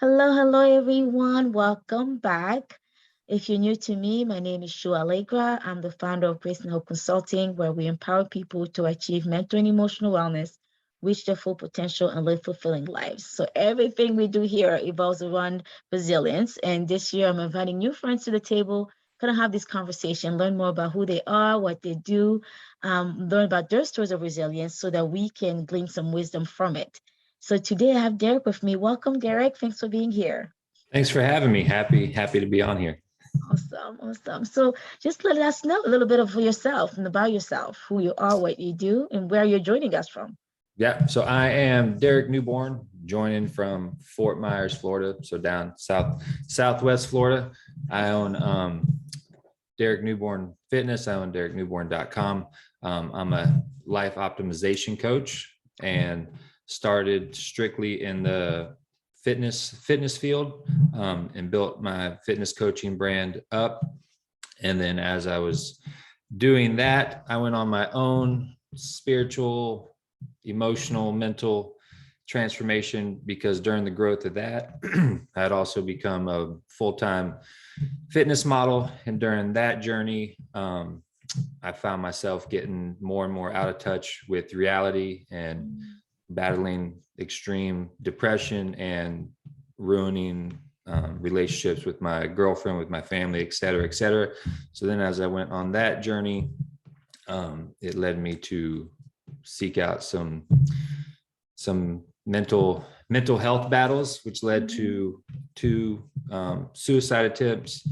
Hello, hello, everyone. Welcome back. If you're new to me, my name is Shu Allegra. I'm the founder of Grace and Hope Consulting, where we empower people to achieve mental and emotional wellness, reach their full potential, and live fulfilling lives. So everything we do here evolves around resilience. And this year, I'm inviting new friends to the table, kind of have this conversation, learn more about who they are, what they do, learn about their stories of resilience so that we can glean some wisdom from it. So today I have Derek with me. Welcome, Derek. Thanks for being here. Thanks for having me. Happy to be on here. Awesome, awesome. So just let us know a little bit of yourself and about yourself, who you are, what you do, and where you're joining us from. Yeah, so I am Derek Newborn, joining from Fort Myers, Florida, so down southwest Florida. I own Derek Newborn Fitness. I own DerekNewborn.com. I'm a life optimization coach and started strictly in the fitness field, and built my fitness coaching brand up. And then as I was doing that, I went on my own spiritual, emotional, mental transformation, because during the growth of that, I had also become a full-time fitness model. And during that journey, I found myself getting more and more out of touch with reality and battling extreme depression and ruining relationships with my girlfriend, with my family, et cetera, et cetera. So then as I went on that journey, it led me to seek out some mental health battles, which led to two suicide attempts,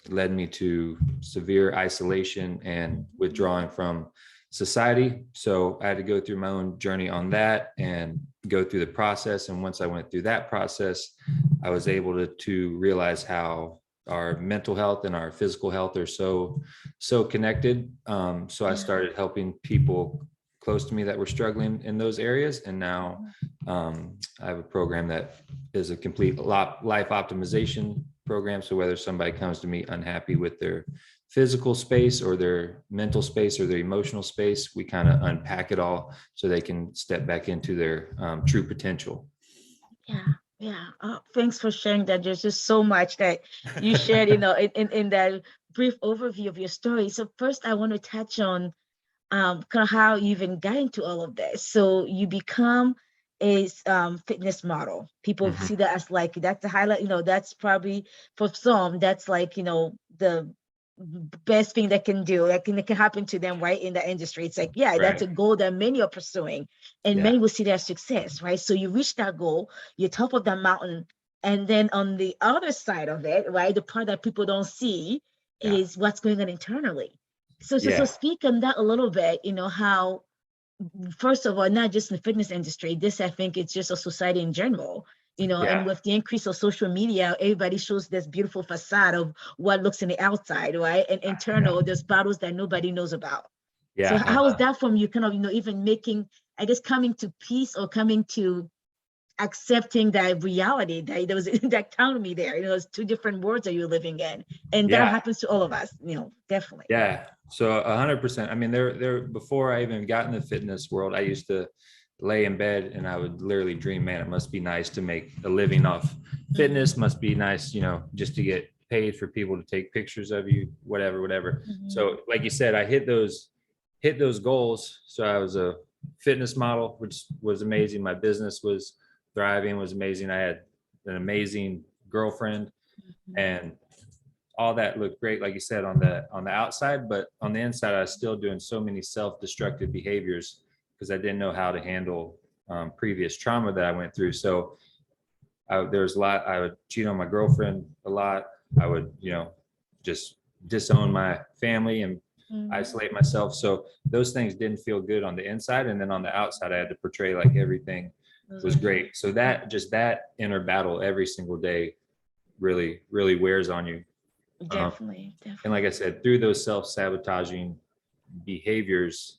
led me to severe isolation and withdrawing from society. So I had to go through my own journey on that and go through the process. And once I went through that process, I was able to realize how our mental health and our physical health are so connected. So I started helping people close to me that were struggling in those areas. And now I have a program that is a complete life optimization program. So whether somebody comes to me unhappy with their physical space or their mental space or their emotional space, we kind of unpack it all so they can step back into their true potential. Yeah, yeah. Thanks for sharing that. There's just so much that you shared, in that brief overview of your story. So first, I want to touch on kind of how you even got into all of this. So you become a fitness model. People Mhm. see that as like that's the highlight. That's probably for some that's like the best thing that can do that can happen to them, right, in the industry. It's like, yeah, that's Right. a goal that many are pursuing, and Yeah. many will see that as success, right? So you reach that goal, you're top of that mountain, and then on the other side of it, right, the part that people don't see Yeah. is what's going on internally. So Yeah. speak on that a little bit, how, first of all, not just in the fitness industry, this, I think it's just a society in general, and Yeah. with the increase of social media, everybody shows this beautiful facade of what looks in the outside, right? And Yeah. internal, there's battles that nobody knows about. So Yeah. how is that from you kind of, even making, I guess, coming to peace or coming to accepting that reality that there was dichotomy there, it's two different worlds that you're living in. And that Yeah. happens to all of us, definitely. Yeah. So 100%. I mean, there before I even got in the fitness world, I used to lay in bed and I would literally dream, man, it must be nice to make a living off fitness. Must be nice, just to get paid for people to take pictures of you, whatever. Mhm. So like you said, I hit those goals. So I was a fitness model, which was amazing. My business was thriving, was amazing. I had an amazing girlfriend, Mhm. and all that looked great, like you said, on the outside, but on the inside, I was still doing so many self-destructive behaviors because I didn't know how to handle previous trauma that I went through. So there was a lot. I would cheat on my girlfriend a lot. I would, just disown my family and Mhm. isolate myself. So those things didn't feel good on the inside, and then on the outside, I had to portray like everything Those was are good. great. So that inner battle every single day really wears on you. Um, Definitely, and like I definitely. said, through those self-sabotaging behaviors,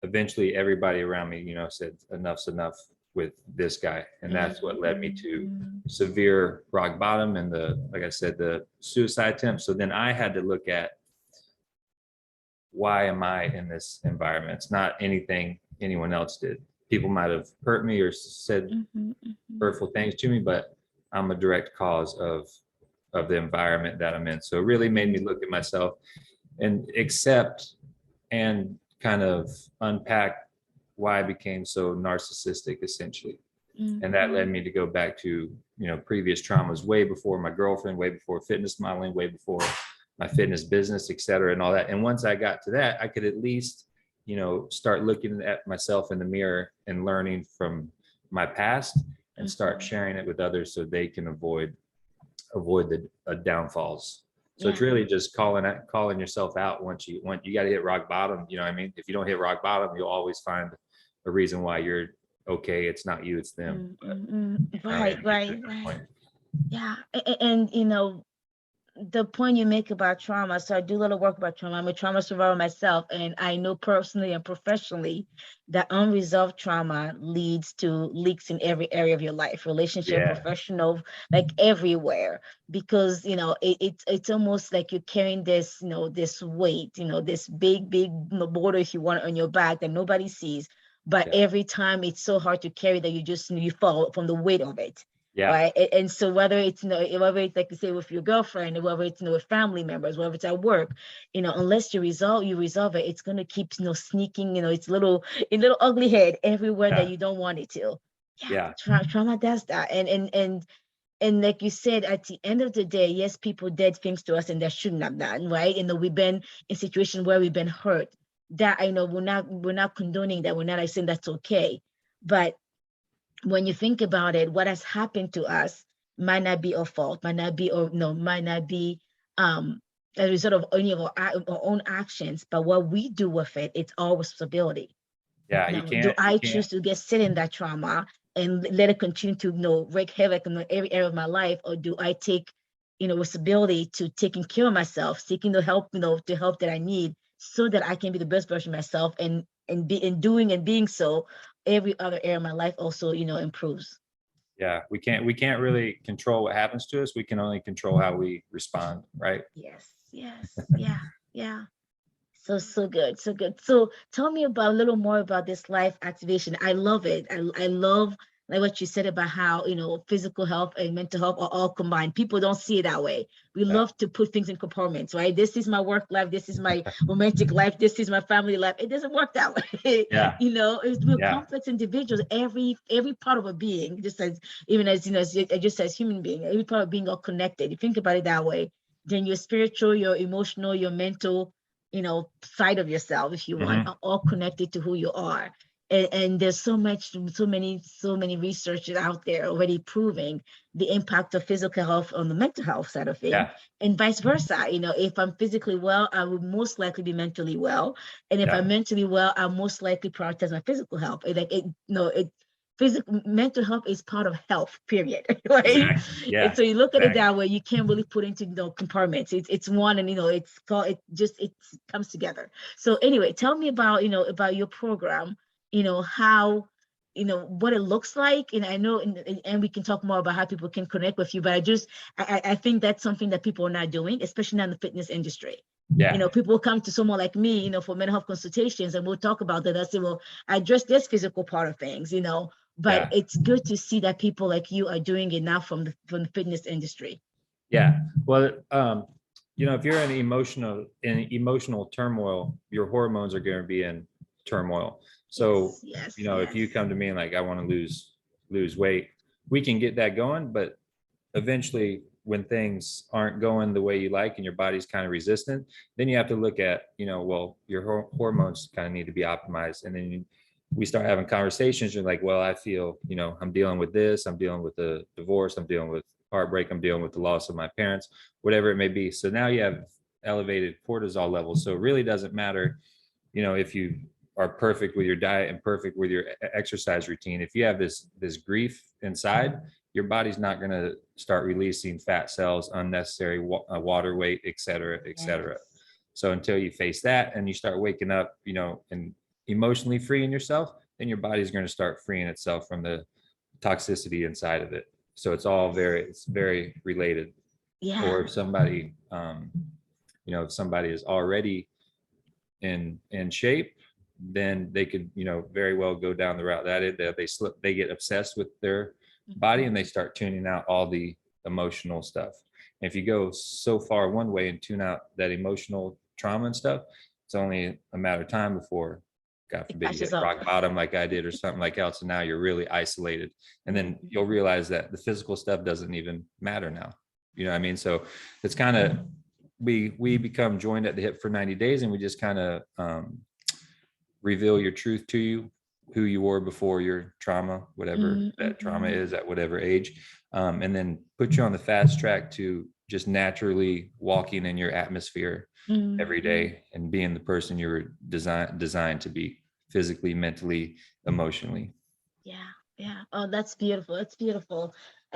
eventually everybody around me, said enough's enough with this guy. And that's what led me to Mhm. severe rock bottom and like I said, the suicide attempt. So then I had to look at, why am I in this environment? It's not anything anyone else did. people might have hurt me or said hurtful things to me, but I'm a direct cause of the environment that I'm in. So it really made me look at myself and accept and kind of unpack why I became so narcissistic, essentially. And that led me to go back to, previous traumas way before my girlfriend, way before fitness modeling, way before my fitness business, et cetera, and all that. And once I got to that, I could at least, start looking at myself in the mirror and learning from my past and start sharing it with others so they can avoid the downfalls. So it's really just calling yourself out once you got to hit rock bottom. You know what I mean? If you don't hit rock bottom, you'll always find a reason why you're okay. It's not you, it's them. Right. Yeah. And the point you make about trauma. So I do a little work about trauma. I'm a trauma survivor myself, and I know personally and professionally that unresolved trauma leads to leaks in every area of your life, relationship, professional, like everywhere. Because it's almost like you're carrying this, this weight, this big boulder, if you want, on your back that nobody sees. But every time it's so hard to carry that you fall from the weight of it. Yeah. Right. And so whether it's, whether it's like you say with your girlfriend, or whether it's, with family members, whether it's at work, unless you resolve it, it's going to keep, sneaking, its little ugly head everywhere that you don't want it to. Trauma does that. And like you said, at the end of the day, yes, people did things to us and that shouldn't have done, right? We've been in situations where we've been hurt. That I know we're not condoning that. We're not saying that's okay. But when you think about it, what has happened to us might not be our fault, might not be a result of any of our own actions, but what we do with it, it's our responsibility. Yeah, Do I choose to sit in that trauma and let it continue to wreak havoc in every area of my life, or do I take responsibility to taking care of myself, seeking the help, the help that I need, so that I can be the best version of myself, and doing and being so, every other area of my life also improves. Yeah, we can't really control what happens to us. We can only control how we respond, right? Yes. Yeah. So good. So tell me about a little more about this life activation. I love it. I love like what you said about how, physical health and mental health are all combined. People don't see it that way. We love to put things in compartments, right? This is my work life. This is my romantic life. This is my family life. It doesn't work that way. We're complex individuals. Every part of a being, just as just as human being, every part of being are connected. You think about it that way, then your spiritual, your emotional, your mental, side of yourself, if you want, are all connected to who you are. And there's so many researchers out there already proving the impact of physical health on the mental health side of things, and vice versa. If I'm physically well, I would most likely be mentally well, and if I'm mentally well, I'll most likely prioritize my physical health. Physical mental health is part of health, period. Right? Exactly. And so you look at it that way, you can't really put into compartments. It's one, and it comes together. So anyway, tell me about about your program, how what it looks like. And I know, and we can talk more about how people can connect with you, but I think that's something that people are not doing, especially not in the fitness industry. People come to someone like me, for mental health consultations, and we'll talk about that. I say, well, I address this physical part of things, but it's good to see that people like you are doing it now from the fitness industry. Yeah. Well, if you're in emotional turmoil, your hormones are going to be in turmoil. So, if you come to me and like, I want to lose weight, we can get that going. But eventually, when things aren't going the way you like and your body's kind of resistant, then you have to look at, well, your hormones kind of need to be optimized. And then we start having conversations. You're like, well, I feel, I'm dealing with this. I'm dealing with the divorce. I'm dealing with heartbreak. I'm dealing with the loss of my parents, whatever it may be. So now you have elevated cortisol levels. So it really doesn't matter, if you are perfect with your diet and perfect with your exercise routine. If you have this grief inside, your body's not going to start releasing fat cells, unnecessary water weight, et cetera, et cetera. So until you face that and you start waking up, and emotionally freeing yourself, then your body's going to start freeing itself from the toxicity inside of it. So it's very related. Or if somebody, if somebody is already in shape, then they could, very well go down the route that they get obsessed with their body and they start tuning out all the emotional stuff. And if you go so far one way and tune out that emotional trauma and stuff, it's only a matter of time before, God forbid, you hit rock bottom like I did or something like else. And now you're really isolated. And then you'll realize that the physical stuff doesn't even matter now. You know what I mean? So it's kind of, we become joined at the hip for 90 days and we just kind of reveal your truth to you, who you were before your trauma, whatever that trauma is at whatever age, and then put you on the fast track to just naturally walking in your atmosphere every day and being the person you were designed to be, physically, mentally, emotionally. Yeah. Oh, that's beautiful. That's beautiful.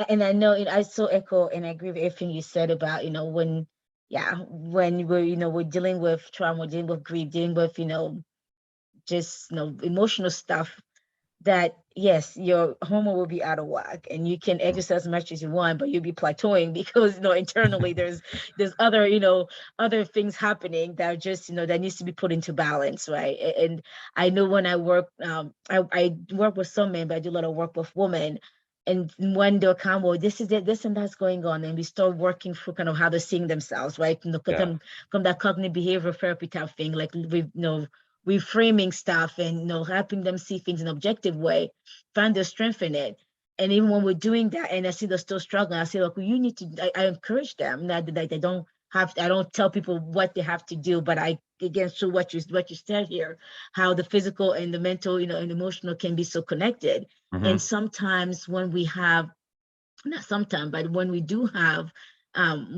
And I know I so echo and I agree with everything you said about, when we're dealing with trauma, dealing with grief, dealing with, just, emotional stuff, that yes, your hormone will be out of whack and you can exercise as much as you want, but you'll be plateauing because internally there's other things happening that are just that needs to be put into balance, right? And I know when I work, I work with some men, but I do a lot of work with women. And when they'll come, well, this is it, this and that's going on, and we start working through kind of how they're seeing themselves, right? From that cognitive behavioral therapy type thing, like reframing stuff and helping them see things in an objective way, find their strength in it. And even when we're doing that and I see they're still struggling, I say, look, you need to, I encourage them that they don't have to, I don't tell people what they have to do, but I, again, show what you said here, how the physical and the mental, and emotional can be so connected. And sometimes when we have, not sometimes, but when we do have,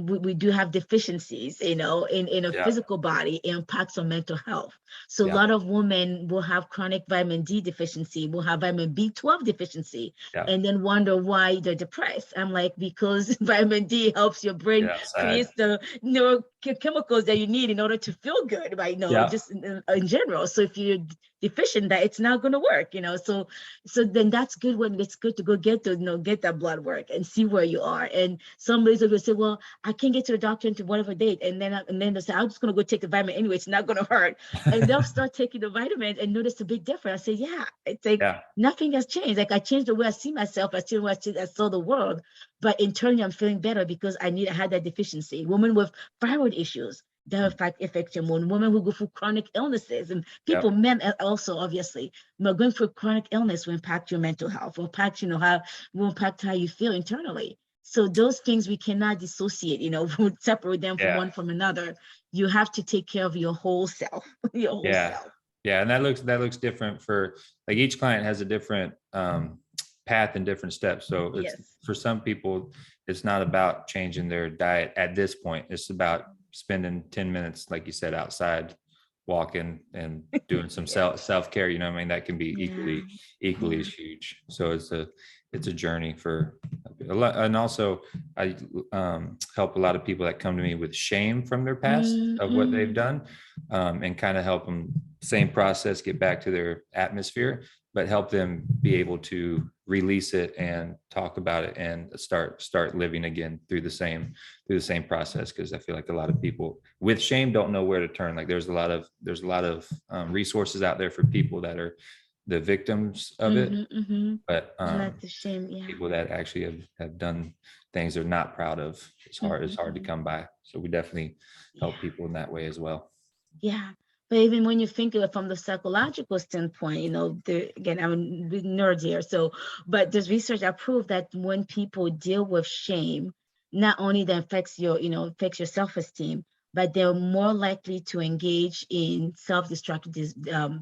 we do have deficiencies, in a physical body, it impacts on mental health. So a lot of women will have chronic vitamin D deficiency, will have vitamin B12 deficiency, and then wonder why they're depressed. I'm like, because vitamin D helps your brain create the neurochemicals that you need in order to feel good, right? Just in general. So if you're deficient, that it's not going to work, so then that's good when it's good to go get that blood work and see where you are. And some days will say, well, I can't get to the doctor until whatever date, and then they'll say, I'm just going to go take the vitamin anyway, it's not going to hurt. And they'll start taking the vitamins and notice a big difference. I say, yeah, it's like nothing has changed. Like I changed the way I see myself, I see the way I saw the world, but internally I'm feeling better because I had that deficiency. Women with thyroid issues, that affect your mood. Women who go through chronic illnesses, and people, men also, obviously, going through chronic illness will impact your mental health, will impact, will impact how you feel internally. So those things we cannot dissociate, separate them from one from another. You have to take care of your whole self, your whole self. Yeah, and that looks different for, like, each client has a different path and different steps. So it's for some people, it's not about changing their diet at this point. It's about spending 10 minutes, like you said, outside walking and doing some self-care, you know what I mean? That can be equally as huge. So it's a journey for a lot. And also I help a lot of people that come to me with shame from their past of what they've done, and kind of help them, same process, get back to their atmosphere, but help them be able to release it and talk about it and start living again through the same process. Because I feel like a lot of people with shame don't know where to turn. Like there's a lot of resources out there for people that are the victims of it, but the shame, people that actually have done things they're not proud of, it's hard to come by. So we definitely help people in that way as well. But even when you think of it from the psychological standpoint, again, I'm a nerd here. But there's research that proves that when people deal with shame, not only that affects your self-esteem, but they're more likely to engage in self-destructive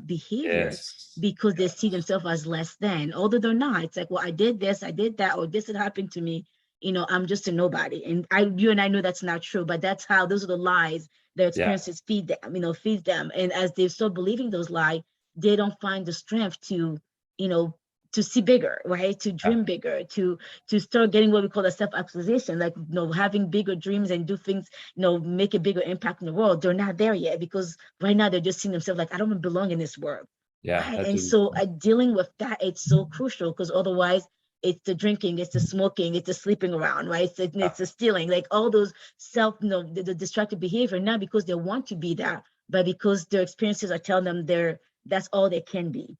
behavior because they see themselves as less than, although they're not. It's like, well, I did this, I did that, or this had happened to me. I'm just a nobody. And you and I know that's not true, but those are the lies their experiences feed them. And as they start believing those lies, they don't find the strength to see bigger, right? To dream bigger, to start getting what we call a self-actualization, like, having bigger dreams and do things, make a bigger impact in the world. They're not there yet because right now they're just seeing themselves like, I don't belong in this world. Right? And so dealing with that, it's so crucial, because otherwise it's the drinking, it's the smoking, it's the sleeping around, right? It's the stealing, like all those the destructive behavior, not because they want to be that, but because their experiences are telling them they're that's all they can be.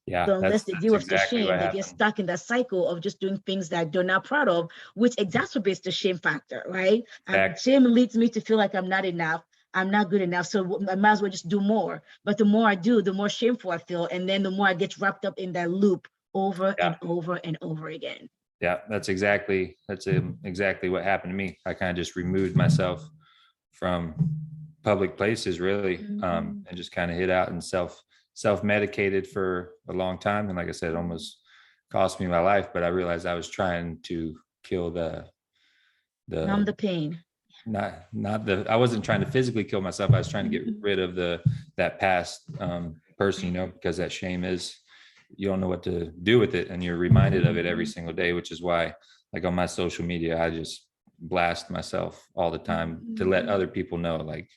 Yeah, So unless they deal with the exactly shame, what they get happened. stuck in that cycle of just doing things that they're not proud of, which exacerbates the shame factor, right? Shame leads me to feel like I'm not enough. I'm not good enough. So I might as well just do more. But the more I do, the more shameful I feel. And then the more I get wrapped up in that loop over Yeah. and over and over again. Yeah, that's exactly what happened to me. I kind of just removed myself from public places, really, and just kind of hid out and self-medicated for a long time. And like I said, it almost cost me my life, but I realized I was trying to kill the Numb the pain. I wasn't trying to physically kill myself. I was trying to get rid of that past person, because that shame is, you don't know what to do with it, and you're reminded of it every single day, which is why, like, on my social media, I just blast myself all the time to let other people know, like,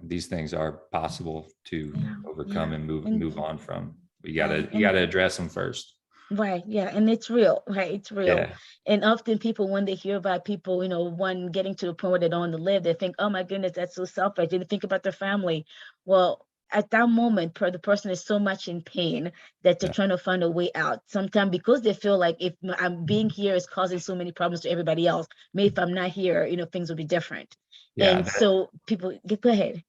these things are possible to overcome and move on from. But you gotta address them first. Right. Yeah. And it's real, right? It's real. Yeah. And often people, when they hear about people, one getting to the point where they don't want to live, they think, oh my goodness, that's so selfish. They didn't think about their family. Well, at that moment, the person is so much in pain that they're trying to find a way out. Sometimes because they feel like, if I'm being here is causing so many problems to everybody else, maybe if I'm not here, things will be different. Yeah. And so people, go ahead.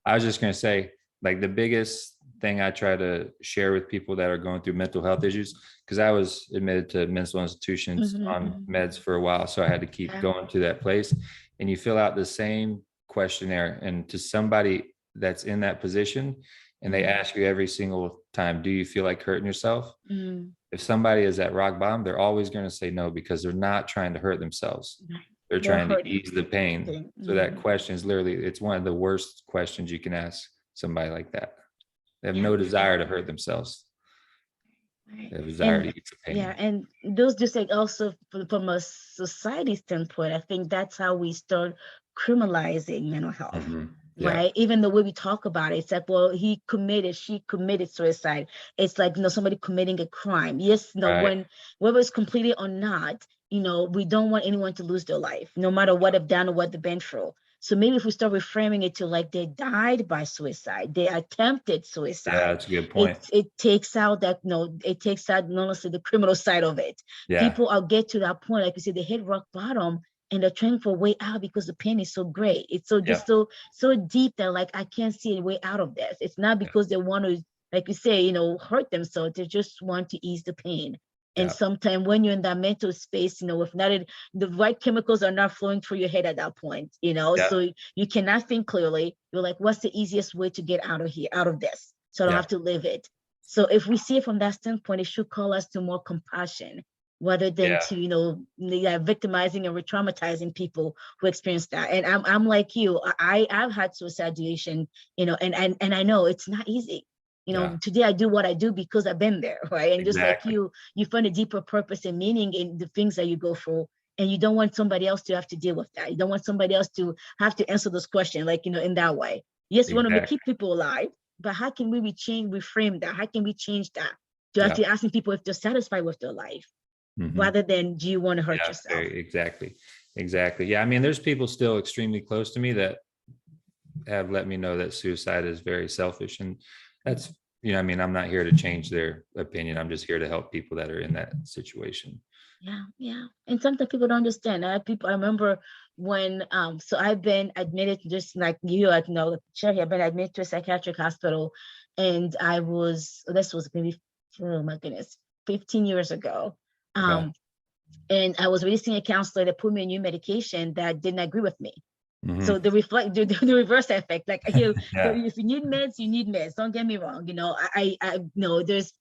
I was just going to say, like, the biggest thing I try to share with people that are going through mental health issues, because I was admitted to mental institutions on meds for a while, so I had to keep going to that place. And you fill out the same questionnaire, and to somebody that's in that position, and they ask you every single time, do you feel like hurting yourself? If somebody is at rock bottom, they're always going to say no, because they're not trying to hurt themselves. They're trying to ease the pain. So that question is literally, it's one of the worst questions you can ask somebody like that. They have no desire to hurt themselves. They have desire to ease the pain. Yeah, and those just like also from a society standpoint, I think that's how we start criminalizing mental health. Right. Even the way we talk about it, it's like, well, she committed suicide. It's like, somebody committing a crime. Yes, when whether it's completed or not, we don't want anyone to lose their life, no matter what they've done or what they've been through. So maybe if we start reframing it to like, they died by suicide, they attempted suicide. Yeah, that's a good point. It takes out that, it takes out not only the criminal side of it. Yeah. People will get to that point, like you said, they hit rock bottom, and they're trying for a way out because the pain is so great. It's so just so deep that, like, I can't see a way out of this. It's not because they want to, like you say, hurt themselves. They just want to ease the pain. And sometimes when you're in that mental space, if not, the right chemicals are not flowing through your head at that point, so you cannot think clearly. You're like, what's the easiest way to get out of here, out of this, so I don't have to live it? So if we see it from that standpoint, it should call us to more compassion, rather than to, victimizing and re-traumatizing people who experience that. And I'm like you, I've had suicide ideation, and I know it's not easy. Today I do what I do because I've been there, right? And just like you find a deeper purpose and meaning in the things that you go through, and you don't want somebody else to have to deal with that. You don't want somebody else to have to answer those questions, like, in that way. Yes, we want to keep people alive, but how can we reframe that? How can we change that to actually asking people if they're satisfied with their life? Rather than, do you want to hurt yourself? Exactly. Yeah, I mean, there's people still extremely close to me that have let me know that suicide is very selfish, and that's, I'm not here to change their opinion. I'm just here to help people that are in that situation. Yeah. And sometimes people don't understand. I remember when, so I've been admitted, just like you, Sherry, I've been admitted to a psychiatric hospital, and this was maybe, oh my goodness, 15 years ago. And I was seeing a counselor that put me on new medication that didn't agree with me. So the reverse effect, like, if you need meds, you need meds. Don't get me wrong. I know there's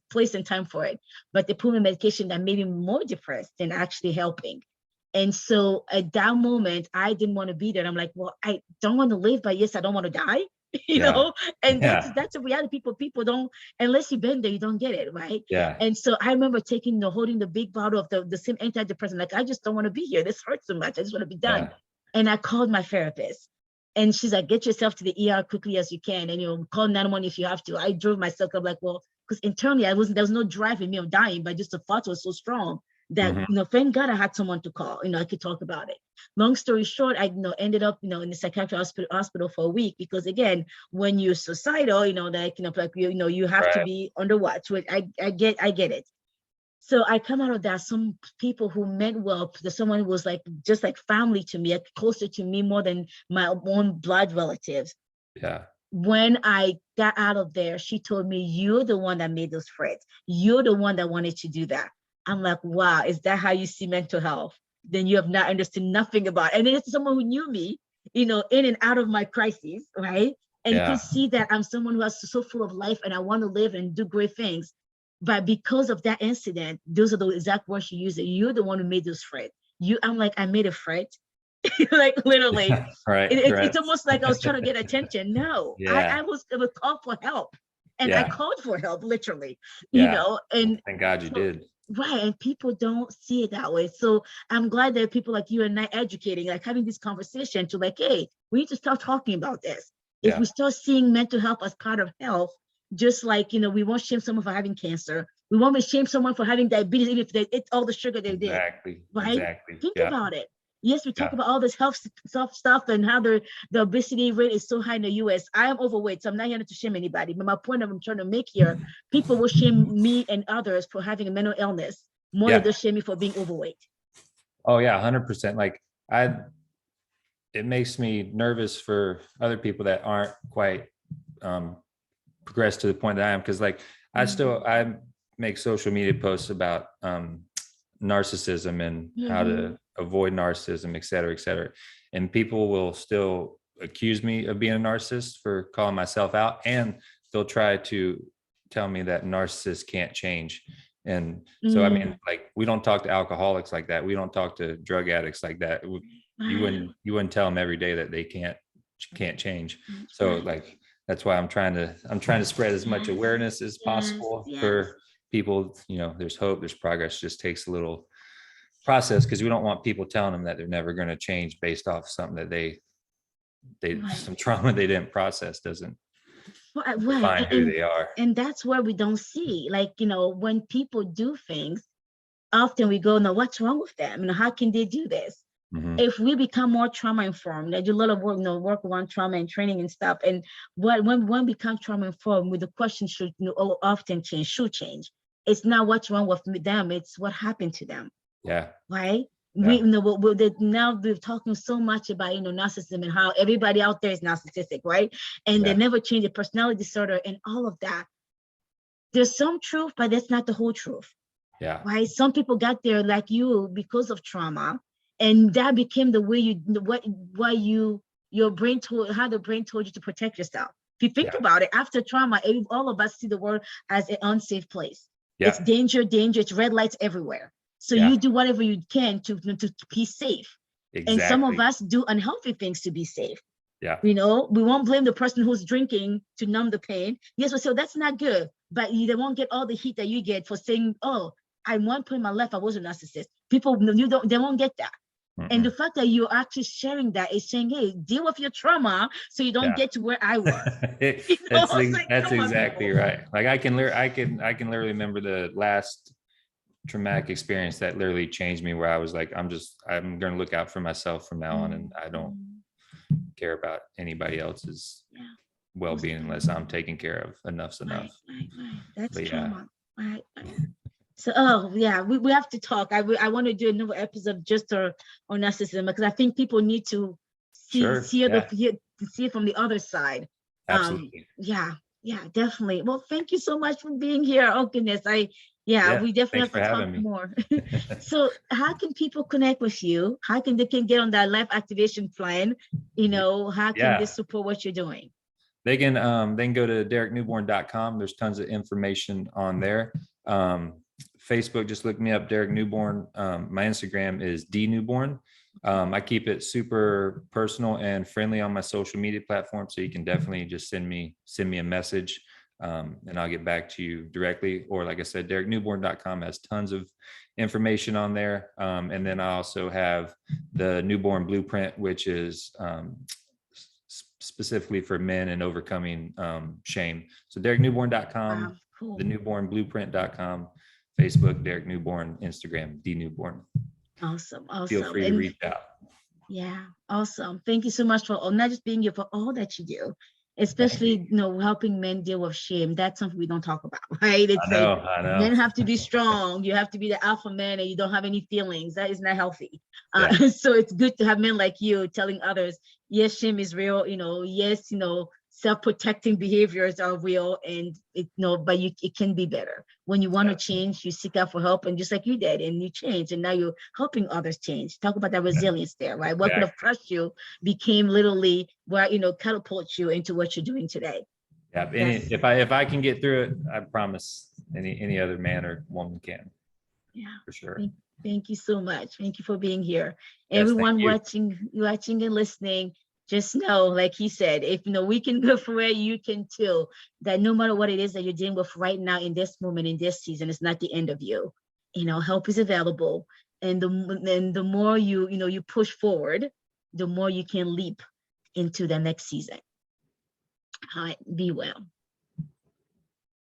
place and time for it, but they put me on medication that made me more depressed than actually helping. And so at that moment, I didn't want to be there. And I'm like, well, I don't want to live, but yes, I don't want to die. And that's a reality. People don't, unless you've been there, you don't get it, right? And so I remember holding the big bottle of the same antidepressant, like, I just don't want to be here. This hurts so much. I just want to be done. And I called my therapist, and she's like, get yourself to the ER quickly as you can, and call 911 if you have to. I drove myself up, like, well, because internally there was no drive in me of dying, but just the thought was so strong that, thank God I had someone to call, I could talk about it. Long story short, I ended up, in the psychiatric hospital for a week, because again, when you're suicidal, you have to be under watch, which I get it. So I come out of that, some people who meant well, someone who was like, just like family to me, closer to me more than my own blood relatives. Yeah. When I got out of there, she told me, you're the one that made those threats. You're the one that wanted to do that. I'm like, wow, is that how you see mental health? Then you have not understood nothing about it. And it's someone who knew me, in and out of my crises, right? And could see that I'm someone who is so full of life and I want to live and do great things. But because of that incident, those are the exact words she used. You're the one who made those threats. I'm like, I made a threat. Like literally, right. It's almost like I was trying to get attention. No, I was gonna call for help, and I called for help, literally. And thank God you did. Right, and people don't see it that way. So I'm glad that people like you and I educating, like having this conversation to like, hey, we need to start talking about this. If we start seeing mental health as part of health, just like, we won't shame someone for having cancer. We won't shame someone for having diabetes, even if they eat all the sugar they did. Right? Think about it. Yes, we talk about all this health stuff and how the obesity rate is so high in the US. I am overweight, so I'm not here to shame anybody. But my point I'm trying to make here, people will shame me and others for having a mental illness more than they shame me for being overweight. Oh yeah, 100%. Like it makes me nervous for other people that aren't quite progressed to the point that I am. Cause like I make social media posts about narcissism and how to avoid narcissism, et cetera, et cetera. And people will still accuse me of being a narcissist for calling myself out. And they'll try to tell me that narcissists can't change. And so, I mean, like, we don't talk to alcoholics like that. We don't talk to drug addicts like that. You wouldn't tell them every day that they can't change. So like, that's why I'm trying to spread as much awareness as possible for people. There's hope, there's progress. It just takes a little process, because we don't want people telling them that they're never going to change based off something that they some trauma they didn't process doesn't define who they are. And that's where we don't see, like, when people do things, often we go, no, what's wrong with them? How can they do this? If we become more trauma informed, I do a lot of work, work around trauma and training and stuff. And when we become trauma informed, with the question should often should change. It's not what's wrong with them, it's what happened to them. Yeah. Right. We now we're talking so much about narcissism and how everybody out there is narcissistic, right? And they never change the personality disorder and all of that. There's some truth, but that's not the whole truth. Yeah. Right. Some people got there like you because of trauma, and that became the way your brain told how the brain told you to protect yourself. If you think about it, after trauma, all of us see the world as an unsafe place. It's danger, it's red lights everywhere. So you do whatever you can to be safe. Exactly. And some of us do unhealthy things to be safe. Yeah. We won't blame the person who's drinking to numb the pain. Yes, so that's not good. But they won't get all the heat that you get for saying, oh, at one point in my life, I was a narcissist. People, they won't get that. And the fact that you're actually sharing that is saying, hey, deal with your trauma so you don't get to where I was. That's exactly right. Like I can literally remember the last traumatic experience that literally changed me, where I was like, I'm going to look out for myself from now on, and I don't care about anybody else's well-being unless I'm taken care of. Enough's enough. Right. That's trauma. Right. So, we have to talk. I want to do another episode just on narcissism, because I think people need to see it from the other side. Absolutely. Yeah, definitely. Well, thank you so much for being here. Oh goodness, we definitely have to talk more. So, how can people connect with you? How can they get on that life activation plan? How can they support what you're doing? They can go to dereknewborn.com. There's tons of information on there. Facebook, just look me up, Derek Newborn. My Instagram is dnewborn. I keep it super personal and friendly on my social media platform, so you can definitely just send me a message, and I'll get back to you directly. Or like I said, dereknewborn.com has tons of information on there. And then I also have the Newborn Blueprint, which is specifically for men and overcoming shame. So dereknewborn.com, the newbornblueprint.com, Facebook, Derek Newborn, Instagram, D Newborn. Awesome. Feel Awesome. free to reach out. Yeah, awesome. Thank you so much for not just being here, for all that you do, especially, helping men deal with shame. That's something we don't talk about, right? It's like I know. men have to be strong. You have to be the alpha man and you don't have any feelings. That is not healthy. Yeah. So it's good to have men like you telling others, yes, shame is real, yes, self-protecting behaviors are real, and but it can be better. When you want to change, you seek out for help, and just like you did, and you change, and now you're helping others change. Talk about that resilience there, right? What could have crushed you became literally where, catapult you into what you're doing today. Yeah. If I can get through it, I promise any other man or woman can. Yeah, for sure. Thank you so much. Thank you for being here. Yes, Everyone watching and listening, just know, like he said, if we can go for where you can too, that no matter what it is that you're dealing with right now in this moment, in this season, it's not the end of you. Help is available. And the more you push forward, the more you can leap into the next season. All right, be well.